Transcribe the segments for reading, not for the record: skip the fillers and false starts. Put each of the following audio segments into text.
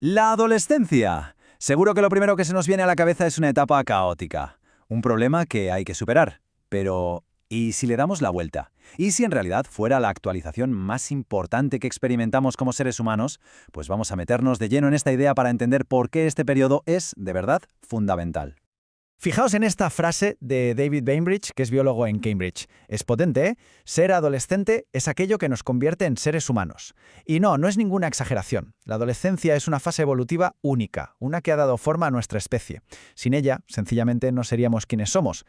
La adolescencia. Seguro que lo primero que se nos viene a la cabeza es una etapa caótica, un problema que hay que superar. Pero, ¿y si le damos la vuelta? ¿Y si en realidad fuera la actualización más importante que experimentamos como seres humanos? Pues vamos a meternos de lleno en esta idea para entender por qué este periodo es, de verdad, fundamental. Fijaos en esta frase de David Bainbridge, que es biólogo en Cambridge. Es potente, ¿eh? Ser adolescente es aquello que nos convierte en seres humanos. Y no es ninguna exageración. La adolescencia es una fase evolutiva única, una que ha dado forma a nuestra especie. Sin ella, sencillamente, no seríamos quienes somos.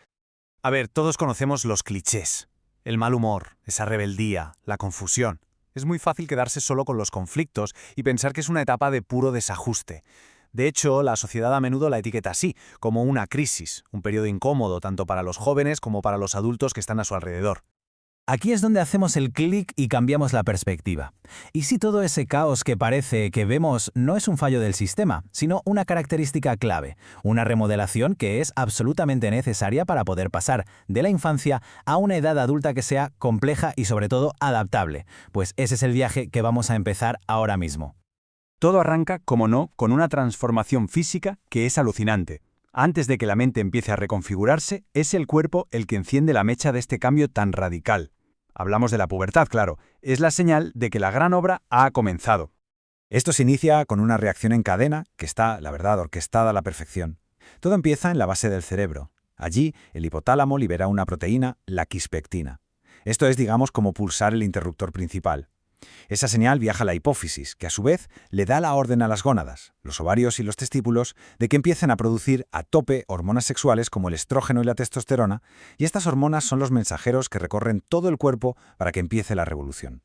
A ver, todos conocemos los clichés. El mal humor, esa rebeldía, la confusión. Es muy fácil quedarse solo con los conflictos y pensar que es una etapa de puro desajuste. De hecho, la sociedad a menudo la etiqueta así, como una crisis, un periodo incómodo tanto para los jóvenes como para los adultos que están a su alrededor. Aquí es donde hacemos el clic y cambiamos la perspectiva. ¿Y si todo ese caos que parece que vemos no es un fallo del sistema, sino una característica clave, una remodelación que es absolutamente necesaria para poder pasar de la infancia a una edad adulta que sea compleja y sobre todo adaptable? Pues ese es el viaje que vamos a empezar ahora mismo. Todo arranca, como no, con una transformación física que es alucinante. Antes de que la mente empiece a reconfigurarse, es el cuerpo el que enciende la mecha de este cambio tan radical. Hablamos de la pubertad, claro. Es la señal de que la gran obra ha comenzado. Esto se inicia con una reacción en cadena que está, la verdad, orquestada a la perfección. Todo empieza en la base del cerebro. Allí, el hipotálamo libera una proteína, la quispectina. Esto es, digamos, como pulsar el interruptor principal. Esa señal viaja a la hipófisis, que a su vez le da la orden a las gónadas, los ovarios y los testículos, de que empiecen a producir a tope hormonas sexuales como el estrógeno y la testosterona, y estas hormonas son los mensajeros que recorren todo el cuerpo para que empiece la revolución.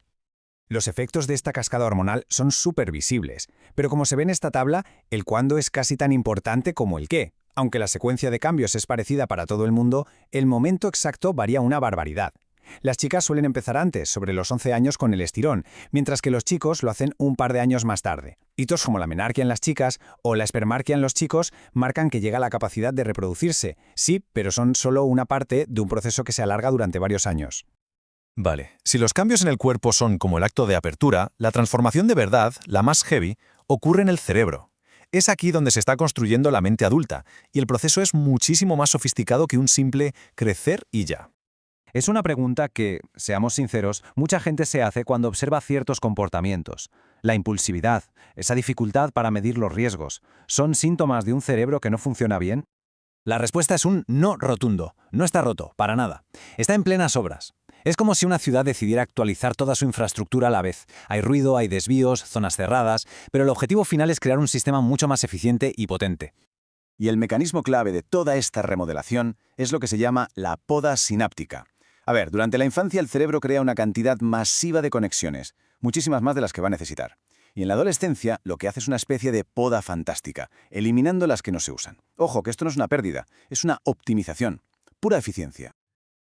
Los efectos de esta cascada hormonal son súper visibles, pero como se ve en esta tabla, el cuándo es casi tan importante como el qué. Aunque la secuencia de cambios es parecida para todo el mundo, el momento exacto varía una barbaridad. Las chicas suelen empezar antes, sobre los 11 años con el estirón, mientras que los chicos lo hacen un par de años más tarde. Hitos como la menarquia en las chicas o la espermarquia en los chicos marcan que llega la capacidad de reproducirse. Sí, pero son solo una parte de un proceso que se alarga durante varios años. Vale, si los cambios en el cuerpo son como el acto de apertura, la transformación de verdad, la más heavy, ocurre en el cerebro. Es aquí donde se está construyendo la mente adulta, y el proceso es muchísimo más sofisticado que un simple crecer y ya. Es una pregunta que, seamos sinceros, mucha gente se hace cuando observa ciertos comportamientos. La impulsividad, esa dificultad para medir los riesgos, ¿son síntomas de un cerebro que no funciona bien? La respuesta es un no rotundo. No está roto, para nada. Está en plenas obras. Es como si una ciudad decidiera actualizar toda su infraestructura a la vez. Hay ruido, hay desvíos, zonas cerradas, pero el objetivo final es crear un sistema mucho más eficiente y potente. Y el mecanismo clave de toda esta remodelación es lo que se llama la poda sináptica. A ver, durante la infancia el cerebro crea una cantidad masiva de conexiones, muchísimas más de las que va a necesitar. Y en la adolescencia lo que hace es una especie de poda fantástica, eliminando las que no se usan. Ojo, que esto no es una pérdida, es una optimización, pura eficiencia.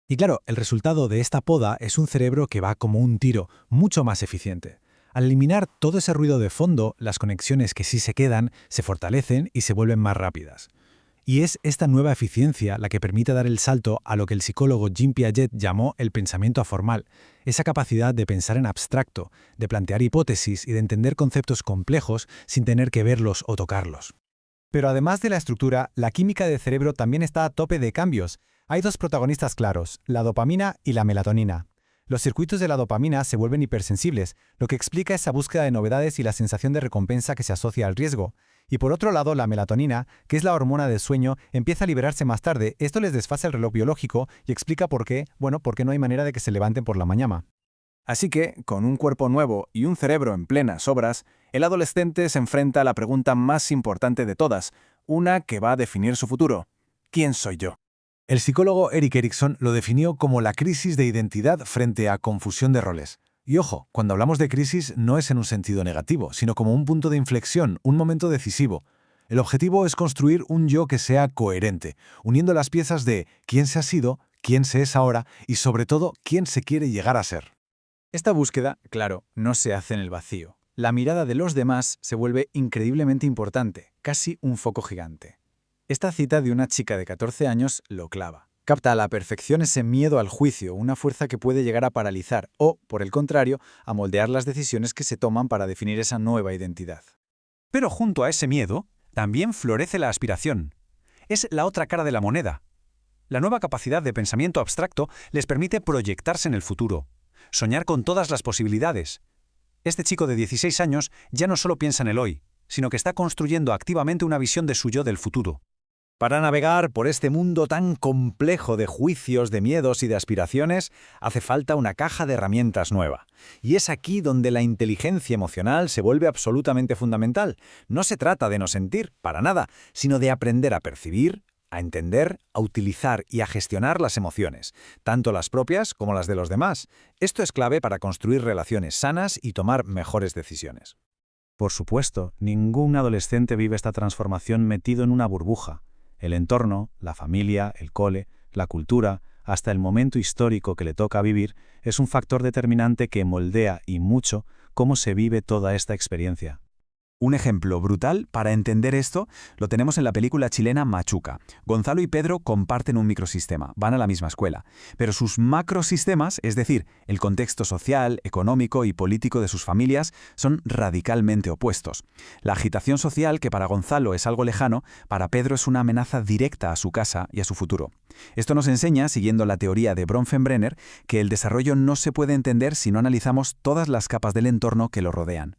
Y claro, el resultado de esta poda es un cerebro que va como un tiro, mucho más eficiente. Al eliminar todo ese ruido de fondo, las conexiones que sí se quedan se fortalecen y se vuelven más rápidas. Y es esta nueva eficiencia la que permite dar el salto a lo que el psicólogo Jean Piaget llamó el pensamiento aformal, esa capacidad de pensar en abstracto, de plantear hipótesis y de entender conceptos complejos sin tener que verlos o tocarlos. Pero además de la estructura, la química del cerebro también está a tope de cambios. Hay dos protagonistas claros, la dopamina y la melatonina. Los circuitos de la dopamina se vuelven hipersensibles, lo que explica esa búsqueda de novedades y la sensación de recompensa que se asocia al riesgo. Y por otro lado, la melatonina, que es la hormona del sueño, empieza a liberarse más tarde. Esto les desfasa el reloj biológico y explica por qué no hay manera de que se levanten por la mañana. Así que, con un cuerpo nuevo y un cerebro en plenas obras, el adolescente se enfrenta a la pregunta más importante de todas, una que va a definir su futuro. ¿Quién soy yo? El psicólogo Erik Erikson lo definió como la crisis de identidad frente a confusión de roles. Y ojo, cuando hablamos de crisis no es en un sentido negativo, sino como un punto de inflexión, un momento decisivo. El objetivo es construir un yo que sea coherente, uniendo las piezas de quién se ha sido, quién se es ahora y sobre todo quién se quiere llegar a ser. Esta búsqueda, claro, no se hace en el vacío. La mirada de los demás se vuelve increíblemente importante, casi un foco gigante. Esta cita de una chica de 14 años lo clava. Capta a la perfección ese miedo al juicio, una fuerza que puede llegar a paralizar o, por el contrario, a moldear las decisiones que se toman para definir esa nueva identidad. Pero junto a ese miedo, también florece la aspiración. Es la otra cara de la moneda. La nueva capacidad de pensamiento abstracto les permite proyectarse en el futuro, soñar con todas las posibilidades. Este chico de 16 años ya no solo piensa en el hoy, sino que está construyendo activamente una visión de su yo del futuro. Para navegar por este mundo tan complejo de juicios, de miedos y de aspiraciones, hace falta una caja de herramientas nueva. Y es aquí donde la inteligencia emocional se vuelve absolutamente fundamental. No se trata de no sentir, para nada, sino de aprender a percibir, a entender, a utilizar y a gestionar las emociones, tanto las propias como las de los demás. Esto es clave para construir relaciones sanas y tomar mejores decisiones. Por supuesto, ningún adolescente vive esta transformación metido en una burbuja. El entorno, la familia, el cole, la cultura, hasta el momento histórico que le toca vivir, es un factor determinante que moldea y mucho cómo se vive toda esta experiencia. Un ejemplo brutal para entender esto lo tenemos en la película chilena Machuca. Gonzalo y Pedro comparten un microsistema, van a la misma escuela, pero sus macrosistemas, es decir, el contexto social, económico y político de sus familias, son radicalmente opuestos. La agitación social, que para Gonzalo es algo lejano, para Pedro es una amenaza directa a su casa y a su futuro. Esto nos enseña, siguiendo la teoría de Bronfenbrenner, que el desarrollo no se puede entender si no analizamos todas las capas del entorno que lo rodean.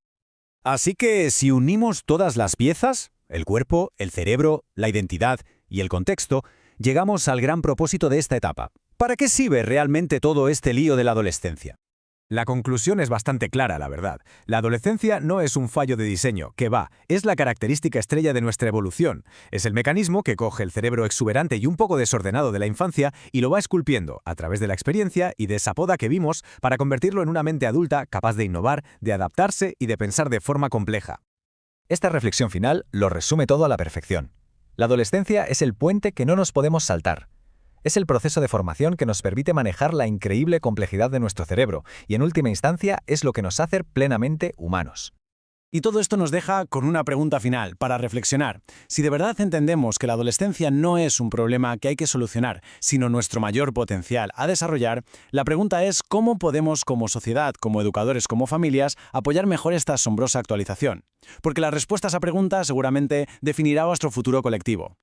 Así que si unimos todas las piezas, el cuerpo, el cerebro, la identidad y el contexto, llegamos al gran propósito de esta etapa. ¿Para qué sirve realmente todo este lío de la adolescencia? La conclusión es bastante clara, la verdad. La adolescencia no es un fallo de diseño, que va, es la característica estrella de nuestra evolución. Es el mecanismo que coge el cerebro exuberante y un poco desordenado de la infancia y lo va esculpiendo, a través de la experiencia y de esa poda que vimos, para convertirlo en una mente adulta capaz de innovar, de adaptarse y de pensar de forma compleja. Esta reflexión final lo resume todo a la perfección. La adolescencia es el puente que no nos podemos saltar. Es el proceso de formación que nos permite manejar la increíble complejidad de nuestro cerebro y, en última instancia, es lo que nos hace plenamente humanos. Y todo esto nos deja con una pregunta final, para reflexionar. Si de verdad entendemos que la adolescencia no es un problema que hay que solucionar, sino nuestro mayor potencial a desarrollar, la pregunta es cómo podemos como sociedad, como educadores, como familias, apoyar mejor esta asombrosa actualización. Porque la respuesta a esa pregunta seguramente definirá nuestro futuro colectivo.